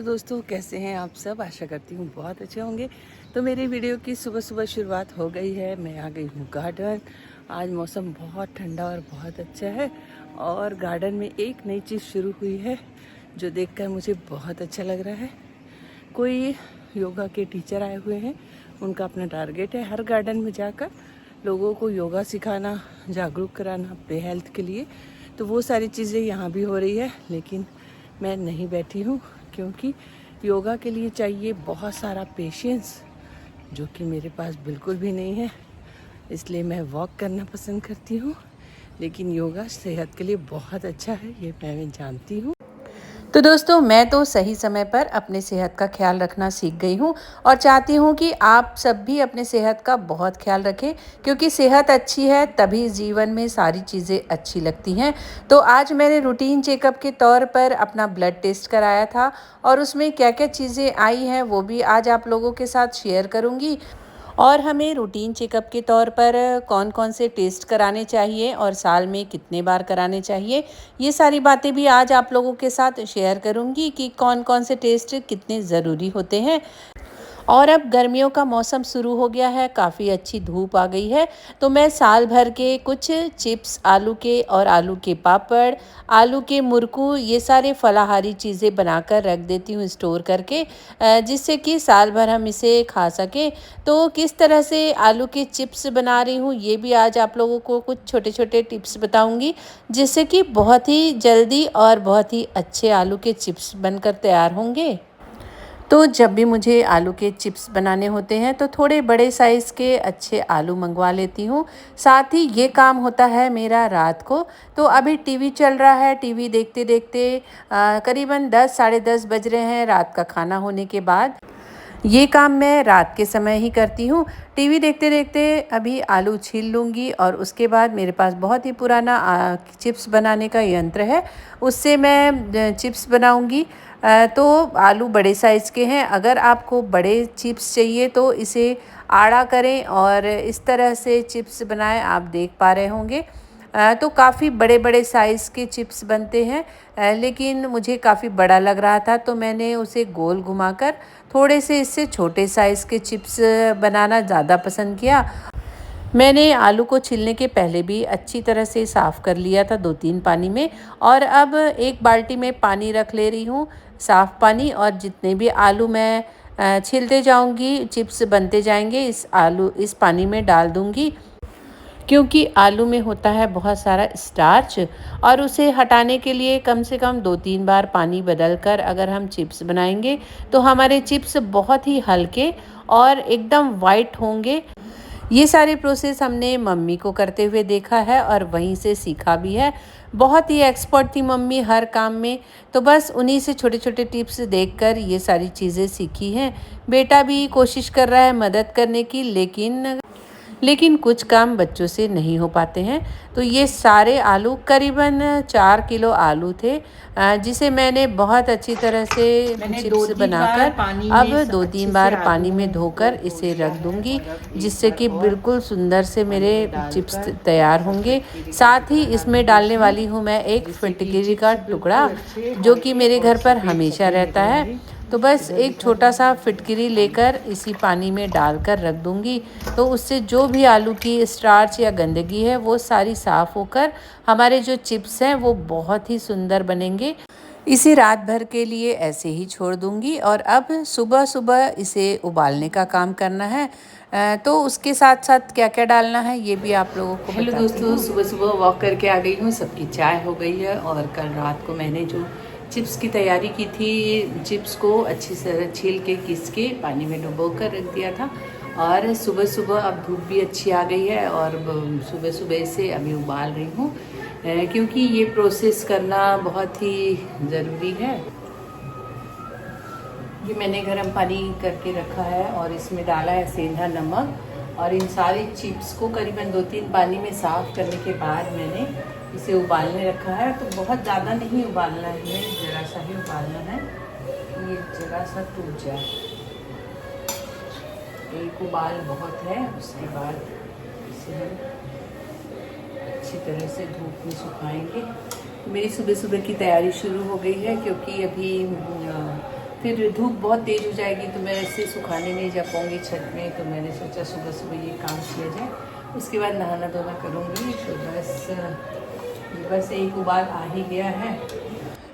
दोस्तों, कैसे हैं आप सब। आशा करती हूँ बहुत अच्छे होंगे। तो मेरी वीडियो की सुबह सुबह शुरुआत हो गई है। मैं आ गई हूँ गार्डन। आज मौसम बहुत ठंडा और बहुत अच्छा है और गार्डन में एक नई चीज़ शुरू हुई है जो देखकर मुझे बहुत अच्छा लग रहा है। कोई योगा के टीचर आए हुए हैं। उनका अपना टारगेट है हर गार्डन में जाकर लोगों को योगा सिखाना, जागरूक कराना अपने हेल्थ के लिए। तो वो सारी चीज़ें यहाँ भी हो रही है, लेकिन मैं नहीं बैठी हूँ क्योंकि योगा के लिए चाहिए बहुत सारा पेशेंस, जो कि मेरे पास बिल्कुल भी नहीं है। इसलिए मैं वॉक करना पसंद करती हूँ, लेकिन योगा सेहत के लिए बहुत अच्छा है, ये मैं जानती हूँ। तो दोस्तों, मैं तो सही समय पर अपने सेहत का ख्याल रखना सीख गई हूँ और चाहती हूँ कि आप सब भी अपने सेहत का बहुत ख्याल रखें, क्योंकि सेहत अच्छी है तभी जीवन में सारी चीज़ें अच्छी लगती हैं। तो आज मैंने रूटीन चेकअप के तौर पर अपना ब्लड टेस्ट कराया था और उसमें क्या क्या चीज़ें आई हैं वो भी आज आप लोगों के साथ शेयर करूँगी। और हमें रूटीन चेकअप के तौर पर कौन कौन से टेस्ट कराने चाहिए और साल में कितने बार कराने चाहिए, ये सारी बातें भी आज आप लोगों के साथ शेयर करूंगी कि कौन कौन से टेस्ट कितने ज़रूरी होते हैं। और अब गर्मियों का मौसम शुरू हो गया है, काफ़ी अच्छी धूप आ गई है। तो मैं साल भर के कुछ चिप्स, आलू के और आलू के पापड़, आलू के मुरकू, ये सारे फलाहारी चीज़ें बनाकर रख देती हूँ स्टोर करके, जिससे कि साल भर हम इसे खा सकें। तो किस तरह से आलू के चिप्स बना रही हूँ ये भी आज आप लोगों को कुछ छोटे छोटे टिप्स बताऊँगी, जिससे कि बहुत ही जल्दी और बहुत ही अच्छे आलू के चिप्स बनकर तैयार होंगे। तो जब भी मुझे आलू के चिप्स बनाने होते हैं तो थोड़े बड़े साइज़ के अच्छे आलू मंगवा लेती हूँ। साथ ही ये काम होता है मेरा रात को। तो अभी टीवी चल रहा है, टीवी देखते देखते करीबन 10 साढ़े 10 बज रहे हैं रात का खाना होने के बाद। ये काम मैं रात के समय ही करती हूँ। टीवी देखते देखते अभी आलू छील लूँगी और उसके बाद मेरे पास बहुत ही पुराना चिप्स बनाने का यंत्र है, उससे मैं चिप्स बनाऊँगी। तो आलू बड़े साइज़ के हैं। अगर आपको बड़े चिप्स चाहिए तो इसे आड़ा करें और इस तरह से चिप्स बनाएं, आप देख पा रहे होंगे। तो काफ़ी बड़े बड़े साइज़ के चिप्स बनते हैं, लेकिन मुझे काफ़ी बड़ा लग रहा था तो मैंने उसे गोल घुमाकर थोड़े से इससे छोटे साइज़ के चिप्स बनाना ज़्यादा पसंद किया। मैंने आलू को छीलने के पहले भी अच्छी तरह से साफ़ कर लिया था 2-3 पानी में, और अब एक बाल्टी में पानी रख ले रही हूँ, साफ़ पानी। और जितने भी आलू मैं छीलते जाऊँगी, चिप्स बनते जाएंगे, इस पानी में डाल दूँगी, क्योंकि आलू में होता है बहुत सारा स्टार्च और उसे हटाने के लिए कम से कम 2-3 बार पानी बदल कर अगर हम चिप्स बनाएंगे तो हमारे चिप्स बहुत ही हल्के और एकदम वाइट होंगे। ये सारे प्रोसेस हमने मम्मी को करते हुए देखा है और वहीं से सीखा भी है। बहुत ही एक्सपर्ट थी मम्मी हर काम में, तो बस उन्हीं से छोटे छोटे टिप्स देखकर ये सारी चीज़ें सीखी हैं। बेटा भी कोशिश कर रहा है मदद करने की, लेकिन कुछ काम बच्चों से नहीं हो पाते हैं। तो ये सारे आलू करीबन 4 किलो आलू थे, जिसे मैंने बहुत अच्छी तरह से चिप्स बनाकर अब 2-3 बार पानी में धोकर इसे रख दूंगी, जिससे कि बिल्कुल सुंदर से मेरे चिप्स तैयार होंगे। साथ ही इसमें डालने वाली हूँ मैं एक फिटकिरी का टुकड़ा, जो कि मेरे घर पर हमेशा रहता है। तो बस एक छोटा सा फिटकिरी लेकर इसी पानी में डालकर रख दूंगी, तो उससे जो भी आलू की स्टार्च या गंदगी है वो सारी साफ़ होकर हमारे जो चिप्स हैं वो बहुत ही सुंदर बनेंगे। इसे रात भर के लिए ऐसे ही छोड़ दूंगी और अब सुबह सुबह इसे उबालने का काम करना है। तो उसके साथ साथ क्या क्या डालना है ये भी आप लोगों को हेलो बताती दोस्तों, हूँ। सुबह सुबह वॉक करके आ गई हूँ। सबकी चाय हो गई है और कल रात को मैंने जो चिप्स की तैयारी की थी, चिप्स को अच्छी तरह छील के घिस के पानी में डुबो कर रख दिया था। और सुबह सुबह अब धूप भी अच्छी आ गई है और सुबह सुबह से अभी उबाल रही हूँ, क्योंकि ये प्रोसेस करना बहुत ही ज़रूरी है। ये मैंने गर्म पानी करके रखा है और इसमें डाला है सेंधा नमक, और इन सारी चिप्स को करीबन 2-3 पानी में साफ़ करने के बाद मैंने इसे उबालने रखा है। तो बहुत ज़्यादा नहीं उबालना है, ज़रा सा ही उबालना है, ये ज़रा सा टूट जाए। एक उबाल बहुत है, उसके बाद इसे हम अच्छी तरह से धूप में सुखाएंगे। मेरी सुबह सुबह की तैयारी शुरू हो गई है, क्योंकि अभी फिर धूप बहुत तेज़ हो जाएगी तो मैं ऐसे सुखाने नहीं जा पाऊँगी छत में, तो मैंने सोचा सुबह सुबह ये काम किया जाए, उसके बाद नहाना धोना करूँगी। तो बस एक उबाल आ ही गया है।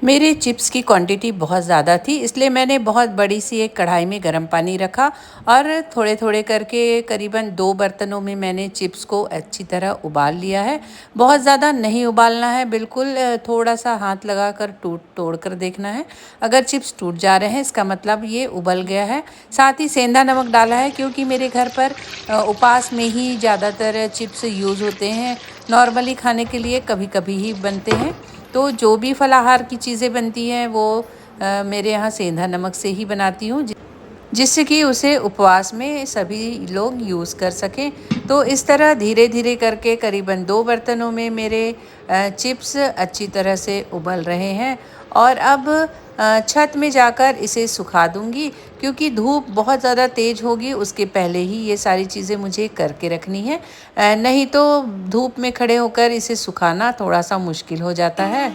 मेरे चिप्स की क्वांटिटी बहुत ज़्यादा थी, इसलिए मैंने बहुत बड़ी सी एक कढ़ाई में गर्म पानी रखा और थोड़े थोड़े करके करीबन 2 बर्तनों में मैंने चिप्स को अच्छी तरह उबाल लिया है। बहुत ज़्यादा नहीं उबालना है, बिल्कुल थोड़ा सा हाथ लगा कर तोड़ कर देखना है। अगर चिप्स टूट जा रहे हैं इसका मतलब ये उबल गया है। साथ ही सेंधा नमक डाला है, क्योंकि मेरे घर पर उपवास में ही ज़्यादातर चिप्स यूज़ होते हैं। नॉर्मली खाने के लिए कभी कभी ही बनते हैं। तो जो भी फलाहार की चीज़ें बनती हैं वो मेरे यहाँ सेंधा नमक से ही बनाती हूँ, जिससे कि उसे उपवास में सभी लोग यूज़ कर सकें। तो इस तरह धीरे धीरे करके करीबन 2 बर्तनों में मेरे चिप्स अच्छी तरह से उबल रहे हैं और अब छत में जाकर इसे सुखा दूंगी, क्योंकि धूप बहुत ज़्यादा तेज़ होगी। उसके पहले ही ये सारी चीज़ें मुझे करके रखनी है, नहीं तो धूप में खड़े होकर इसे सुखाना थोड़ा सा मुश्किल हो जाता है।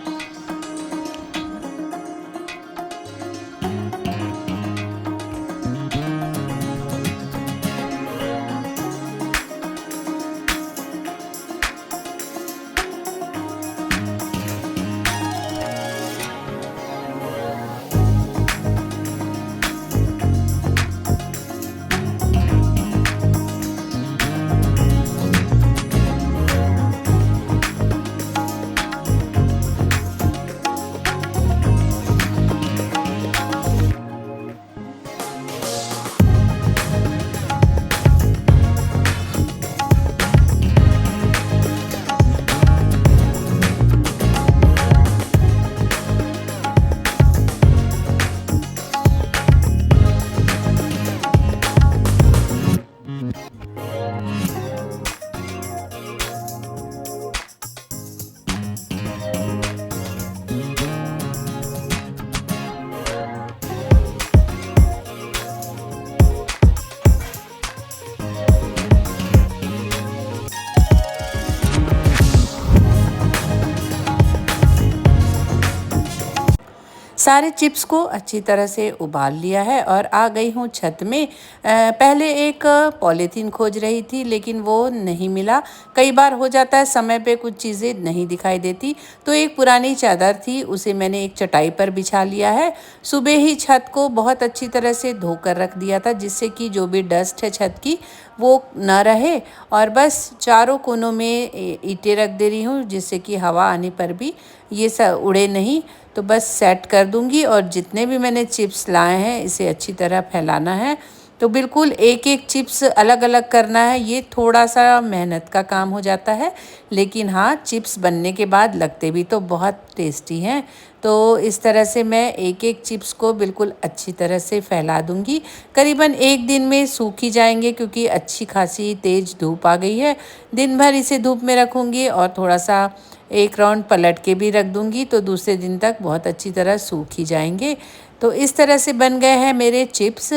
सारे चिप्स को अच्छी तरह से उबाल लिया है और आ गई हूँ छत में। पहले एक पॉलीथीन खोज रही थी, लेकिन वो नहीं मिला। कई बार हो जाता है समय पे कुछ चीज़ें नहीं दिखाई देती, तो एक पुरानी चादर थी, उसे मैंने एक चटाई पर बिछा लिया है। सुबह ही छत को बहुत अच्छी तरह से धोकर रख दिया था, जिससे कि जो भी डस्ट है छत की वो ना रहे। और बस चारों कोनों में ईंटें रख दे रही हूँ, जिससे कि हवा आने पर भी ये सब उड़े नहीं। तो बस सेट कर दूंगी और जितने भी मैंने चिप्स लाए हैं इसे अच्छी तरह फैलाना है। तो बिल्कुल एक एक चिप्स अलग अलग करना है। ये थोड़ा सा मेहनत का काम हो जाता है, लेकिन हाँ, चिप्स बनने के बाद लगते भी तो बहुत टेस्टी हैं। तो इस तरह से मैं एक एक चिप्स को बिल्कुल अच्छी तरह से फैला दूंगी। करीबन 1 दिन में सूख ही जाएंगे, क्योंकि अच्छी खासी तेज़ धूप आ गई है। दिन भर इसे धूप में रखूँगी और थोड़ा सा एक राउंड पलट के भी रख दूंगी, तो दूसरे दिन तक बहुत अच्छी तरह सूख ही जाएंगे। तो इस तरह से बन गए हैं मेरे चिप्स,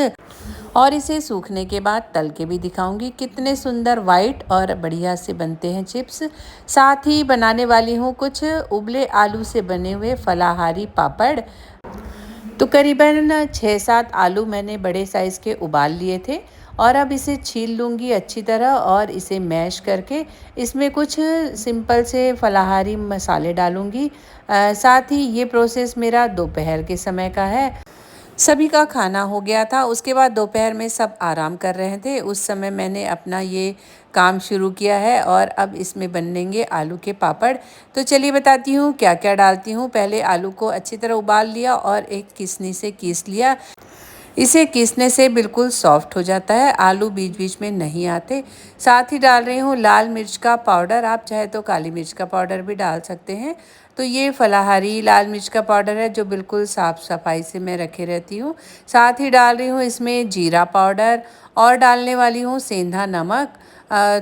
और इसे सूखने के बाद तल के भी दिखाऊंगी कितने सुंदर वाइट और बढ़िया से बनते हैं चिप्स। साथ ही बनाने वाली हूँ कुछ उबले आलू से बने हुए फलाहारी पापड़। तो करीबन 6-7 आलू मैंने बड़े साइज़ के उबाल लिए थे और अब इसे छील लूँगी अच्छी तरह और इसे मैश करके इसमें कुछ सिंपल से फलाहारी मसाले डालूँगी। साथ ही ये प्रोसेस मेरा दोपहर के समय का है। सभी का खाना हो गया था, उसके बाद दोपहर में सब आराम कर रहे थे, उस समय मैंने अपना ये काम शुरू किया है और अब इसमें बनेंगे आलू के पापड़। तो चलिए बताती हूँ क्या क्या डालती हूँ। पहले आलू को अच्छी तरह उबाल लिया और एक किसनी से कीस लिया। इसे कीसने से बिल्कुल सॉफ्ट हो जाता है, आलू बीच बीच में नहीं आते। साथ ही डाल रही हूँ लाल मिर्च का पाउडर, आप चाहे तो काली मिर्च का पाउडर भी डाल सकते हैं। तो ये फलाहारी लाल मिर्च का पाउडर है, जो बिल्कुल साफ़ सफाई से मैं रखे रहती हूँ। साथ ही डाल रही हूँ इसमें जीरा पाउडर और डालने वाली हूँ सेंधा नमक।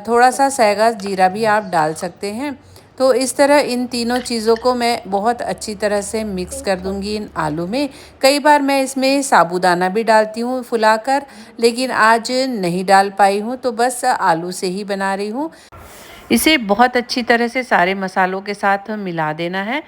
थोड़ा सा सहगा जीरा भी आप डाल सकते हैं। तो इस तरह इन तीनों चीज़ों को मैं बहुत अच्छी तरह से मिक्स कर दूंगी इन आलू में। कई बार मैं इसमें साबूदाना भी डालती हूँ फुलाकर, लेकिन आज नहीं डाल पाई हूँ, तो बस आलू से ही बना रही हूँ। इसे बहुत अच्छी तरह से सारे मसालों के साथ मिला देना है,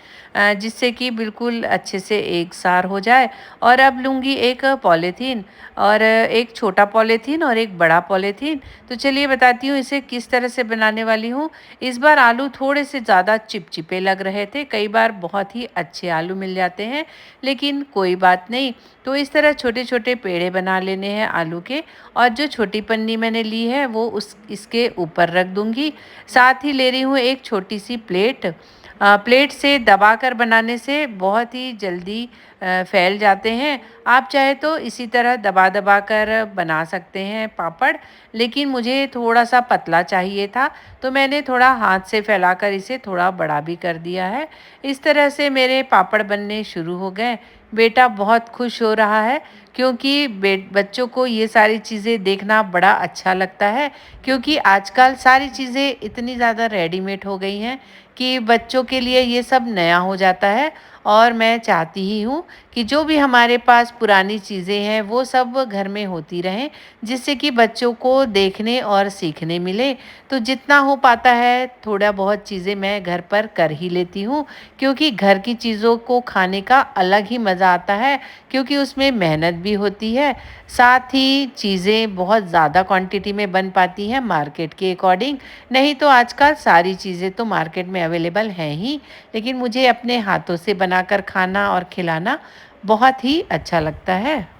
जिससे कि बिल्कुल अच्छे से एक सार हो जाए। और अब लूँगी एक पॉलीथीन, और एक छोटा पॉलीथीन और एक बड़ा पॉलीथीन। तो चलिए बताती हूँ इसे किस तरह से बनाने वाली हूँ। इस बार आलू थोड़े से ज़्यादा चिपचिपे लग रहे थे, कई बार बहुत ही अच्छे आलू मिल जाते हैं, लेकिन कोई बात नहीं। तो इस तरह छोटे-छोटे पेड़े बना लेने हैं आलू के, और जो छोटी पन्नी मैंने ली है वो उस इसके ऊपर रख दूँगी। साथ ही ले रही हूँ एक छोटी-सी प्लेट। प्लेट से दबाकर बनाने से बहुत ही जल्दी फैल जाते हैं। आप चाहे तो इसी तरह दबा-दबा कर बना सकते हैं पापड़, लेकिन मुझे थोड़ा-सा पतला चाहिए था, तो मैंने थोड़ा हाथ से फैलाकर इसे थोड़ा बड़ा भी कर दिया है। इस तरह से मेरे पापड़ बनने शुरू हो गए। बेटा बहुत खुश हो रहा है, क्योंकि बच्चों को ये सारी चीज़ें देखना बड़ा अच्छा लगता है, क्योंकि आजकल सारी चीज़ें इतनी ज़्यादा रेडीमेड हो गई हैं कि बच्चों के लिए ये सब नया हो जाता है। और मैं चाहती ही हूँ कि जो भी हमारे पास पुरानी चीज़ें हैं वो सब घर में होती रहें, जिससे कि बच्चों को देखने और सीखने मिले। तो जितना हो पाता है थोड़ा बहुत चीज़ें मैं घर पर कर ही लेती हूँ, क्योंकि घर की चीज़ों को खाने का अलग ही मज़ा आता है, क्योंकि उसमें मेहनत भी होती है। साथ ही चीज़ें बहुत ज़्यादा क्वांटिटी में बन पाती हैं मार्केट के अकॉर्डिंग। नहीं तो आजकल सारी चीज़ें तो मार्केट में अवेलेबल हैं ही, लेकिन मुझे अपने हाथों से बनाकर खाना और खिलाना बहुत ही अच्छा लगता है।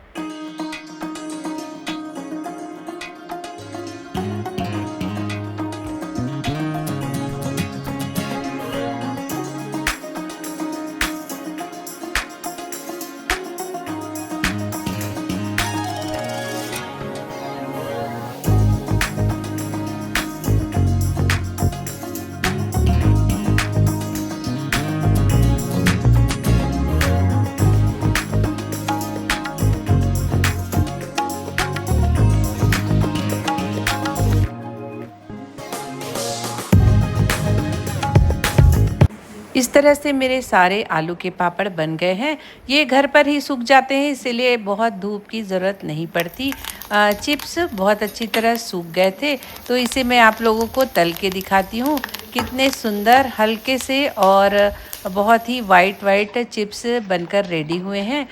इस तरह से मेरे सारे आलू के पापड़ बन गए हैं। ये घर पर ही सूख जाते हैं, इसीलिए बहुत धूप की ज़रूरत नहीं पड़ती। चिप्स बहुत अच्छी तरह सूख गए थे, तो इसे मैं आप लोगों को तल के दिखाती हूँ। कितने सुंदर हल्के से और बहुत ही वाइट चिप्स बनकर रेडी हुए हैं।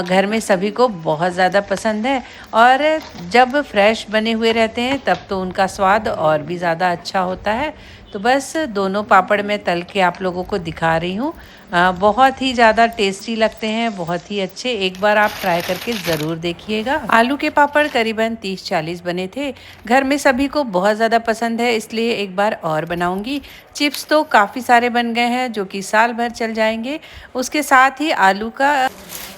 घर में सभी को बहुत ज़्यादा पसंद है, और जब फ्रेश बने हुए रहते हैं तब तो उनका स्वाद और भी ज़्यादा अच्छा होता है। तो बस दोनों पापड़ मैं तल के आप लोगों को दिखा रही हूँ। बहुत ही ज़्यादा टेस्टी लगते हैं, बहुत ही अच्छे। एक बार आप ट्राई करके ज़रूर देखिएगा। आलू के पापड़ करीबन 30-40 बने थे। घर में सभी को बहुत ज़्यादा पसंद है, इसलिए एक बार और बनाऊंगी। चिप्स तो काफ़ी सारे बन गए हैं, जो कि साल भर चल जाएंगे। उसके साथ ही आलू का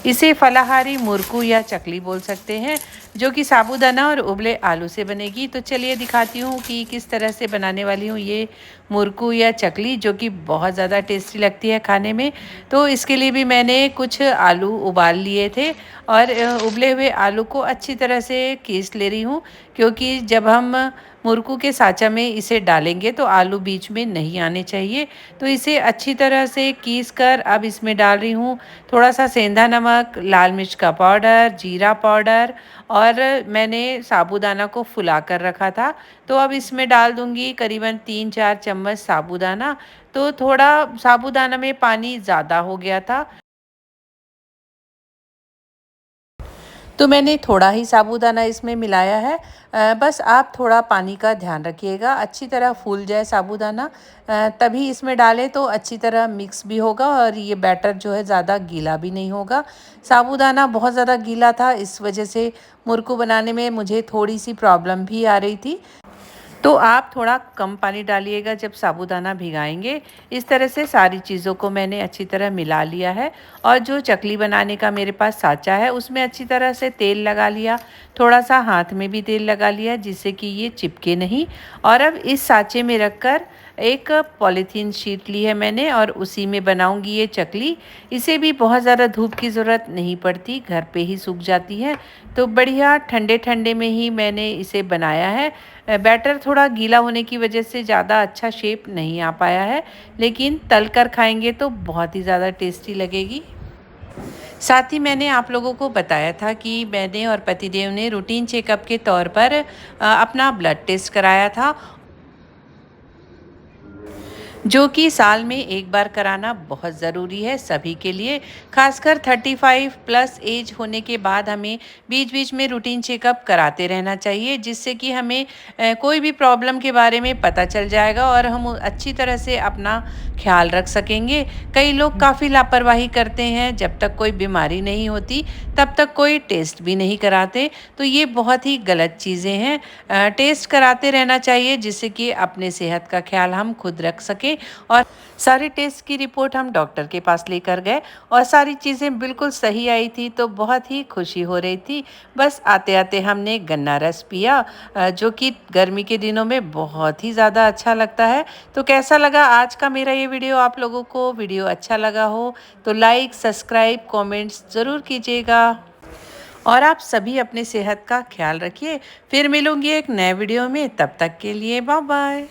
इसे फलाहारी मुरकू या चकली बोल सकते हैं, जो कि साबूदाना और उबले आलू से बनेगी। तो चलिए दिखाती हूँ कि किस तरह से बनाने वाली हूँ ये मुरकू या चकली, जो कि बहुत ज़्यादा टेस्टी लगती है खाने में। तो इसके लिए भी मैंने कुछ आलू उबाल लिए थे, और उबले हुए आलू को अच्छी तरह से कीस ले रही हूँ, क्योंकि जब हम मुरकू के साँचा में इसे डालेंगे तो आलू बीच में नहीं आने चाहिए। तो इसे अच्छी तरह से कीस कर अब इसमें डाल रही हूँ थोड़ा सा सेंधा नमक, लाल मिर्च का पाउडर, जीरा पाउडर, और मैंने साबूदाना को फुला कर रखा था। तो अब इसमें डाल दूँगी करीबन 3-4 चम्मच साबूदाना। तो थोड़ा साबूदाना में पानी ज़्यादा हो गया था, तो मैंने थोड़ा ही साबूदाना इसमें मिलाया है। बस आप थोड़ा पानी का ध्यान रखिएगा, अच्छी तरह फूल जाए साबूदाना, तभी इसमें डालें तो अच्छी तरह मिक्स भी होगा, और ये बैटर जो है ज़्यादा गीला भी नहीं होगा। साबूदाना बहुत ज़्यादा गीला था, इस वजह से मुरकू बनाने में मुझे थोड़ी सी प्रॉब्लम भी आ रही थी। तो आप थोड़ा कम पानी डालिएगा जब साबूदाना भिगाएंगे। इस तरह से सारी चीज़ों को मैंने अच्छी तरह मिला लिया है, और जो चकली बनाने का मेरे पास साँचा है उसमें अच्छी तरह से तेल लगा लिया, थोड़ा सा हाथ में भी तेल लगा लिया, जिससे कि ये चिपके नहीं। और अब इस साँचे में रखकर एक पॉलीथीन शीट ली है मैंने, और उसी में बनाऊंगी ये चकली। इसे भी बहुत ज़्यादा धूप की ज़रूरत नहीं पड़ती, घर पे ही सूख जाती है। तो बढ़िया ठंडे ठंडे में ही मैंने इसे बनाया है। बैटर थोड़ा गीला होने की वजह से ज़्यादा अच्छा शेप नहीं आ पाया है, लेकिन तल कर खाएंगे तो बहुत ही ज़्यादा टेस्टी लगेगी। साथ ही मैंने आप लोगों को बताया था कि मैंने और पतिदेव ने रूटीन चेकअप के तौर पर अपना ब्लड टेस्ट कराया था। जो कि साल में एक बार कराना बहुत ज़रूरी है सभी के लिए। खासकर 35 प्लस एज होने के बाद हमें बीच बीच में रूटीन चेकअप कराते रहना चाहिए, जिससे कि हमें कोई भी प्रॉब्लम के बारे में पता चल जाएगा और हम अच्छी तरह से अपना ख्याल रख सकेंगे। कई लोग काफ़ी लापरवाही करते हैं, जब तक कोई बीमारी नहीं होती तब तक कोई टेस्ट भी नहीं कराते, तो ये बहुत ही गलत चीज़ें हैं। टेस्ट कराते रहना चाहिए, जिससे कि अपने सेहत का ख्याल हम खुद रख सकें। और सारे टेस्ट की रिपोर्ट हम डॉक्टर के पास लेकर गए और सारी चीज़ें बिल्कुल सही आई थी, तो बहुत ही खुशी हो रही थी। बस आते आते हमने गन्ना रस पिया, जो कि गर्मी के दिनों में बहुत ही ज़्यादा अच्छा लगता है। तो कैसा लगा आज का मेरा ये वीडियो आप लोगों को? वीडियो अच्छा लगा हो तो लाइक, सब्सक्राइब, कमेंट्स ज़रूर कीजिएगा और आप सभी अपने सेहत का ख्याल रखिए। फिर मिलूंगी एक नए वीडियो में, तब तक के लिए बाय बाय।